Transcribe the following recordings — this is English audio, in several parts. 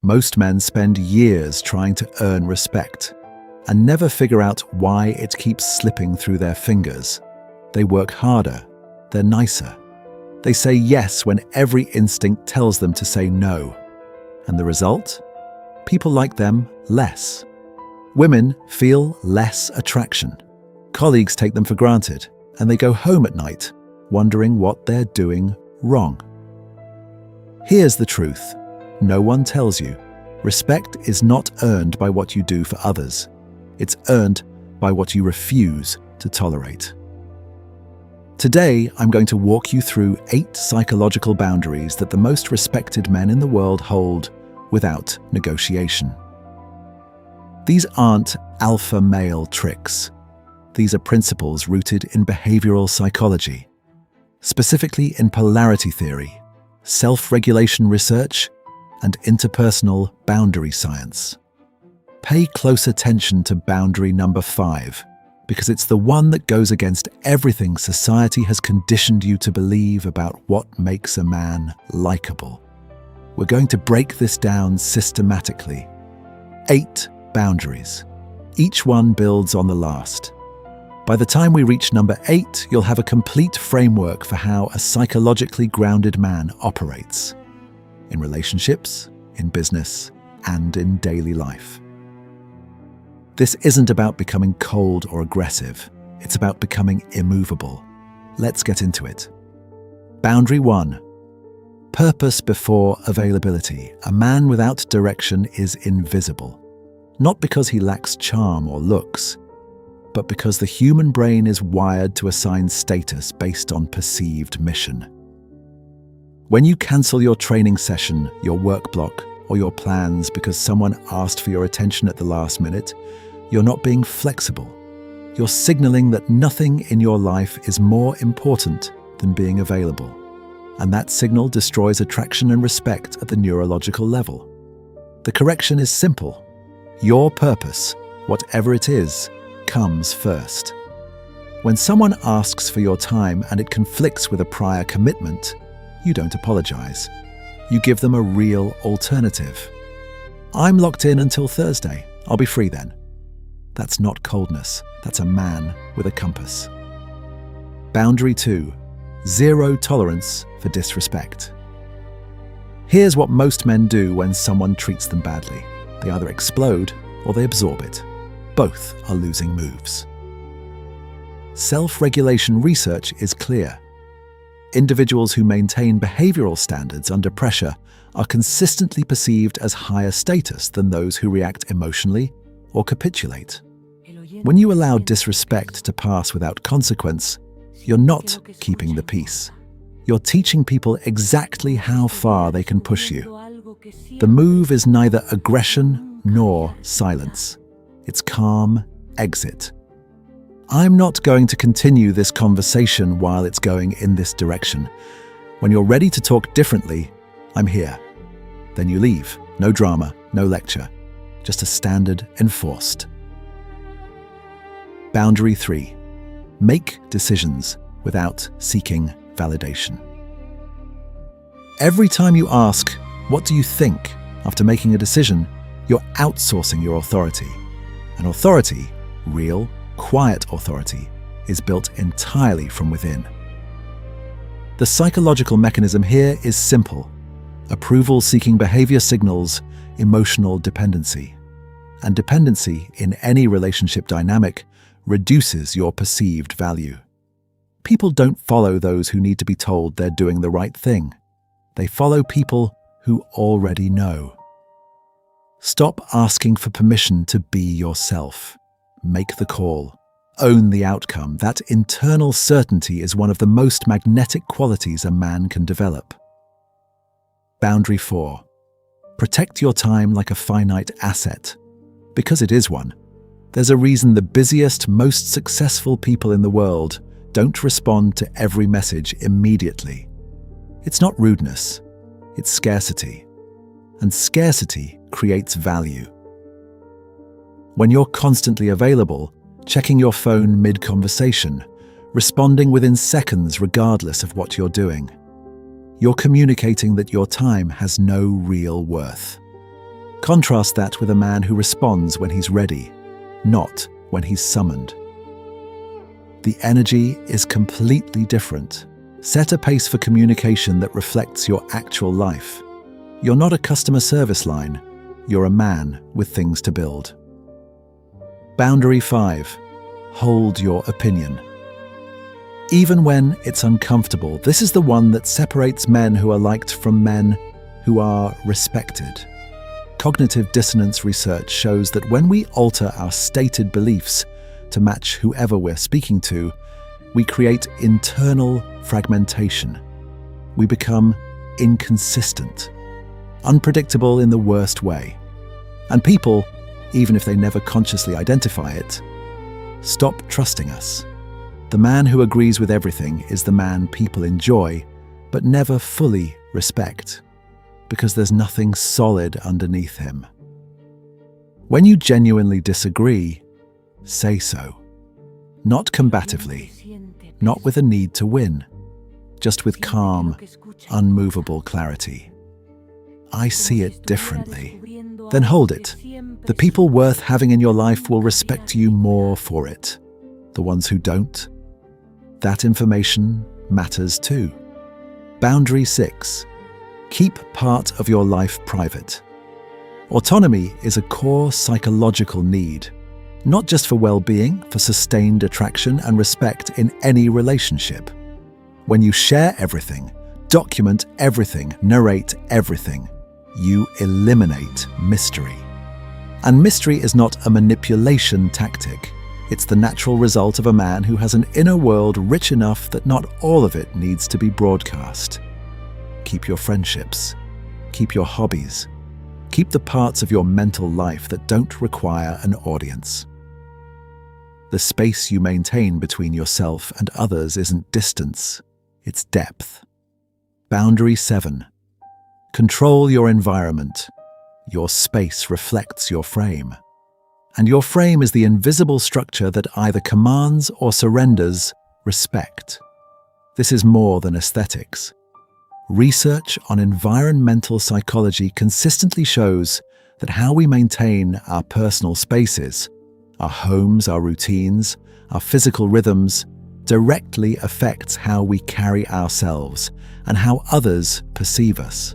Most men spend years trying to earn respect and never figure out why it keeps slipping through their fingers. They work harder, they're nicer. They say yes when every instinct tells them to say no. And the result? People like them less. Women feel less attraction. Colleagues take them for granted, and they go home at night wondering what they're doing wrong. Here's the truth. No one tells you. Respect is not earned by what you do for others. It's earned by what you refuse to tolerate. Today, I'm going to walk you through 8 psychological boundaries that the most respected men in the world hold without negotiation. These aren't alpha male tricks. These are principles rooted in behavioral psychology, specifically in polarity theory, self-regulation research, and interpersonal boundary science. Pay close attention to boundary number 5, because it's the one that goes against everything society has conditioned you to believe about what makes a man likable. We're going to break this down systematically. 8 boundaries. Each one builds on the last. By the time we reach number 8, you'll have a complete framework for how a psychologically grounded man operates. In relationships, in business, and in daily life. This isn't about becoming cold or aggressive. It's about becoming immovable. Let's get into it. Boundary 1. Purpose before availability. A man without direction is invisible. Not because he lacks charm or looks, but because the human brain is wired to assign status based on perceived mission. When you cancel your training session, your work block, or your plans because someone asked for your attention at the last minute, you're not being flexible. You're signaling that nothing in your life is more important than being available. And that signal destroys attraction and respect at the neurological level. The correction is simple. Your purpose, whatever it is, comes first. When someone asks for your time and it conflicts with a prior commitment, you don't apologize. You give them a real alternative. I'm locked in until Thursday. I'll be free then. That's not coldness. That's a man with a compass. Boundary 2. Zero tolerance for disrespect. Here's what most men do when someone treats them badly. They either explode or they absorb it. Both are losing moves. Self-regulation research is clear. Individuals who maintain behavioral standards under pressure are consistently perceived as higher status than those who react emotionally or capitulate. When you allow disrespect to pass without consequence, you're not keeping the peace. You're teaching people exactly how far they can push you. The move is neither aggression nor silence. It's calm exit. I'm not going to continue this conversation while it's going in this direction. When you're ready to talk differently, I'm here. Then you leave. No drama, no lecture. Just a standard enforced. Boundary 3. Make decisions without seeking validation. Every time you ask, "What do you think?" after making a decision, you're outsourcing your authority. And authority, real, quiet authority, is built entirely from within. The psychological mechanism here is simple. Approval-seeking behavior signals emotional dependency. And dependency in any relationship dynamic reduces your perceived value. People don't follow those who need to be told they're doing the right thing. They follow people who already know. Stop asking for permission to be yourself. Make the call. Own the outcome. That internal certainty is one of the most magnetic qualities a man can develop. Boundary 4. Protect your time like a finite asset. Because it is one. There's a reason the busiest, most successful people in the world don't respond to every message immediately. It's not rudeness. It's scarcity. And scarcity creates value. When you're constantly available, checking your phone mid-conversation, responding within seconds regardless of what you're doing, you're communicating that your time has no real worth. Contrast that with a man who responds when he's ready, not when he's summoned. The energy is completely different. Set a pace for communication that reflects your actual life. You're not a customer service line. You're a man with things to build. Boundary 5. Hold your opinion. Even when it's uncomfortable, this is the one that separates men who are liked from men who are respected. Cognitive dissonance research shows that when we alter our stated beliefs to match whoever we're speaking to, we create internal fragmentation. We become inconsistent, unpredictable in the worst way. And people, even if they never consciously identify it, stop trusting us. The man who agrees with everything is the man people enjoy, but never fully respect, because there's nothing solid underneath him. When you genuinely disagree, say so. Not combatively, not with a need to win, just with calm, unmovable clarity. I see it differently. Then hold it. The people worth having in your life will respect you more for it. The ones who don't, that information matters too. Boundary 6. Keep part of your life private. Autonomy is a core psychological need, not just for well-being, for sustained attraction and respect in any relationship. When you share everything, document everything, narrate everything, you eliminate mystery. And mystery is not a manipulation tactic. It's the natural result of a man who has an inner world rich enough that not all of it needs to be broadcast. Keep your friendships. Keep your hobbies. Keep the parts of your mental life that don't require an audience. The space you maintain between yourself and others isn't distance, it's depth. Boundary 7. Control your environment. Your space reflects your frame. And your frame is the invisible structure that either commands or surrenders respect. This is more than aesthetics. Research on environmental psychology consistently shows that how we maintain our personal spaces, our homes, our routines, our physical rhythms, directly affects how we carry ourselves and how others perceive us.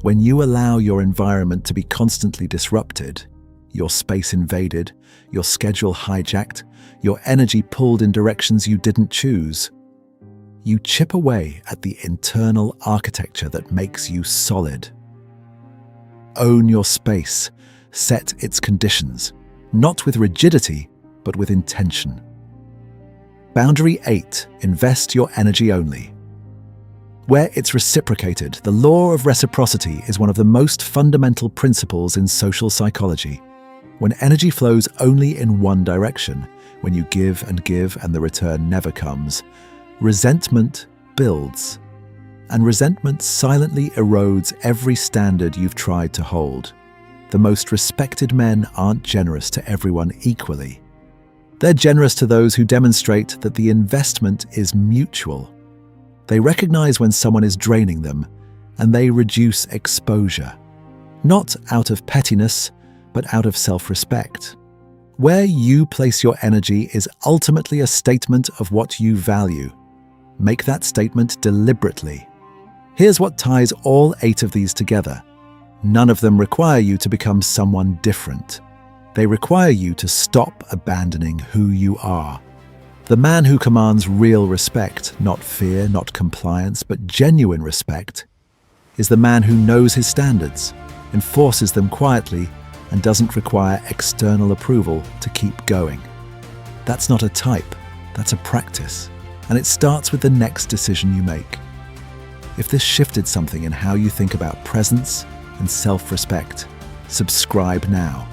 When you allow your environment to be constantly disrupted, your space invaded, your schedule hijacked, your energy pulled in directions you didn't choose, you chip away at the internal architecture that makes you solid. Own your space, set its conditions, not with rigidity, but with intention. Boundary 8. Invest your energy only. Where it's reciprocated, the law of reciprocity is one of the most fundamental principles in social psychology. When energy flows only in one direction, when you give and the return never comes, resentment builds. And resentment silently erodes every standard you've tried to hold. The most respected men aren't generous to everyone equally. They're generous to those who demonstrate that the investment is mutual. They recognize when someone is draining them, and they reduce exposure. Not out of pettiness, but out of self-respect. Where you place your energy is ultimately a statement of what you value. Make that statement deliberately. Here's what ties all 8 of these together. None of them require you to become someone different. They require you to stop abandoning who you are. The man who commands real respect, not fear, not compliance, but genuine respect, is the man who knows his standards, enforces them quietly, and doesn't require external approval to keep going. That's not a type, that's a practice, and it starts with the next decision you make. If this shifted something in how you think about presence and self-respect, subscribe now.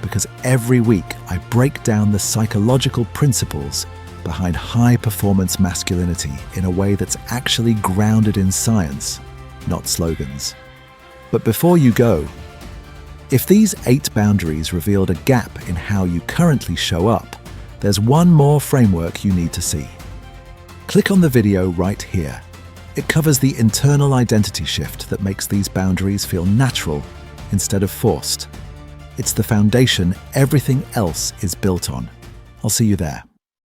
Because every week I break down the psychological principles behind high-performance masculinity in a way that's actually grounded in science, not slogans. But before you go, if these 8 boundaries revealed a gap in how you currently show up, there's one more framework you need to see. Click on the video right here. It covers the internal identity shift that makes these boundaries feel natural instead of forced. It's the foundation everything else is built on. I'll see you there.